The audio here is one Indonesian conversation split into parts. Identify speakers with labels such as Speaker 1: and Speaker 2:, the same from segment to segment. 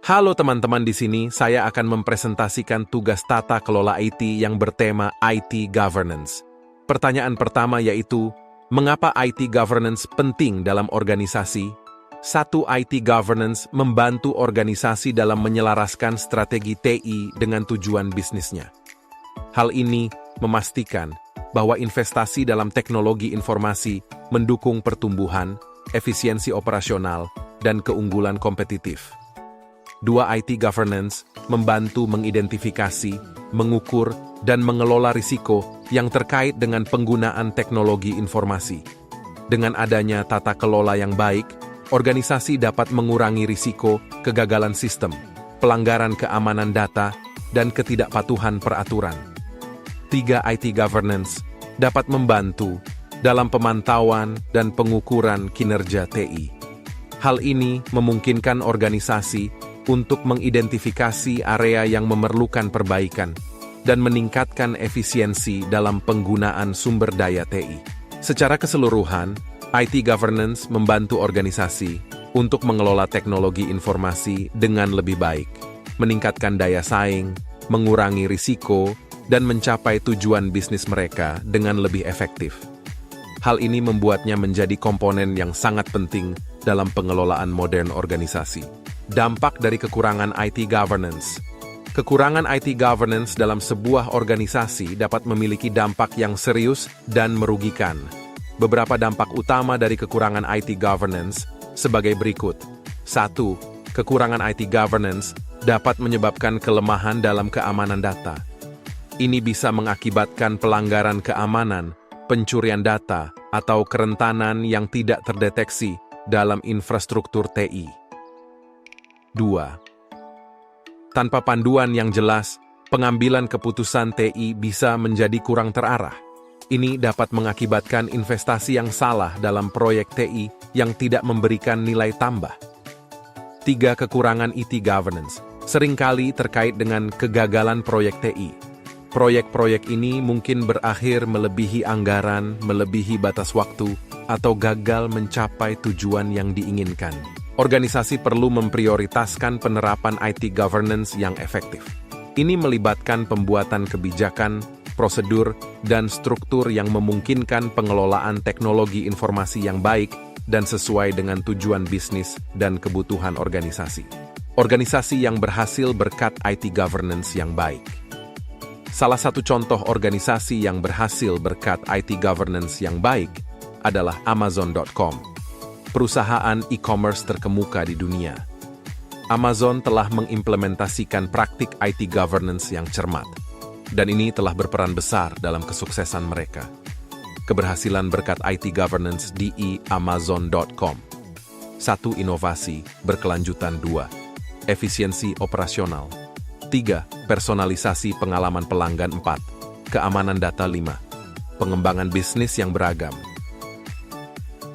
Speaker 1: Halo teman-teman, di sini saya akan mempresentasikan tugas tata kelola IT yang bertema IT Governance. Pertanyaan pertama yaitu, mengapa IT Governance penting dalam organisasi? 1. IT Governance membantu organisasi dalam menyelaraskan strategi TI dengan tujuan bisnisnya. Hal ini memastikan bahwa investasi dalam teknologi informasi mendukung pertumbuhan, efisiensi operasional, dan keunggulan kompetitif. 2. IT Governance membantu mengidentifikasi, mengukur, dan mengelola risiko yang terkait dengan penggunaan teknologi informasi. Dengan adanya tata kelola yang baik, organisasi dapat mengurangi risiko kegagalan sistem, pelanggaran keamanan data, dan ketidakpatuhan peraturan. 3. IT Governance dapat membantu dalam pemantauan dan pengukuran kinerja TI. Hal ini memungkinkan organisasi untuk mengidentifikasi area yang memerlukan perbaikan dan meningkatkan efisiensi dalam penggunaan sumber daya TI. Secara keseluruhan, IT Governance membantu organisasi untuk mengelola teknologi informasi dengan lebih baik, meningkatkan daya saing, mengurangi risiko, dan mencapai tujuan bisnis mereka dengan lebih efektif. Hal ini membuatnya menjadi komponen yang sangat penting dalam pengelolaan modern organisasi. Dampak dari kekurangan IT Governance. Kekurangan IT Governance dalam sebuah organisasi dapat memiliki dampak yang serius dan merugikan. Beberapa dampak utama dari kekurangan IT Governance sebagai berikut. 1. Kekurangan IT Governance dapat menyebabkan kelemahan dalam keamanan data. Ini bisa mengakibatkan pelanggaran keamanan, pencurian data, atau kerentanan yang tidak terdeteksi dalam infrastruktur TI. 2. Tanpa panduan yang jelas, pengambilan keputusan TI bisa menjadi kurang terarah. Ini dapat mengakibatkan investasi yang salah dalam proyek TI yang tidak memberikan nilai tambah. 3. Kekurangan IT Governance seringkali terkait dengan kegagalan proyek TI. Proyek-proyek ini mungkin berakhir melebihi anggaran, melebihi batas waktu, atau gagal mencapai tujuan yang diinginkan. Organisasi perlu memprioritaskan penerapan IT Governance yang efektif. Ini melibatkan pembuatan kebijakan, prosedur, dan struktur yang memungkinkan pengelolaan teknologi informasi yang baik dan sesuai dengan tujuan bisnis dan kebutuhan organisasi. Organisasi yang berhasil berkat IT Governance yang baik. Salah satu contoh organisasi yang berhasil berkat IT Governance yang baik adalah Amazon.com. Perusahaan e-commerce terkemuka di dunia. Amazon telah mengimplementasikan praktik IT Governance yang cermat, dan ini telah berperan besar dalam kesuksesan mereka. Keberhasilan berkat IT Governance di Amazon.com. 1. Inovasi berkelanjutan. 2. Efisiensi operasional. 3. Personalisasi pengalaman pelanggan. 4. Keamanan data. 5. Pengembangan bisnis yang beragam.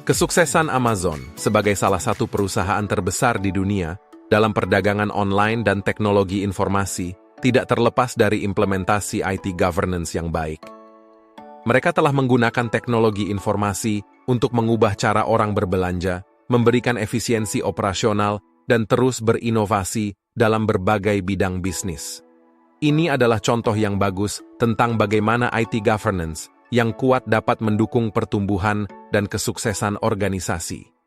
Speaker 1: Kesuksesan Amazon sebagai salah satu perusahaan terbesar di dunia dalam perdagangan online dan teknologi informasi tidak terlepas dari implementasi IT Governance yang baik. Mereka telah menggunakan teknologi informasi untuk mengubah cara orang berbelanja, memberikan efisiensi operasional, dan terus berinovasi dalam berbagai bidang bisnis. Ini adalah contoh yang bagus tentang bagaimana IT Governance yang kuat dapat mendukung pertumbuhan dan kesuksesan organisasi.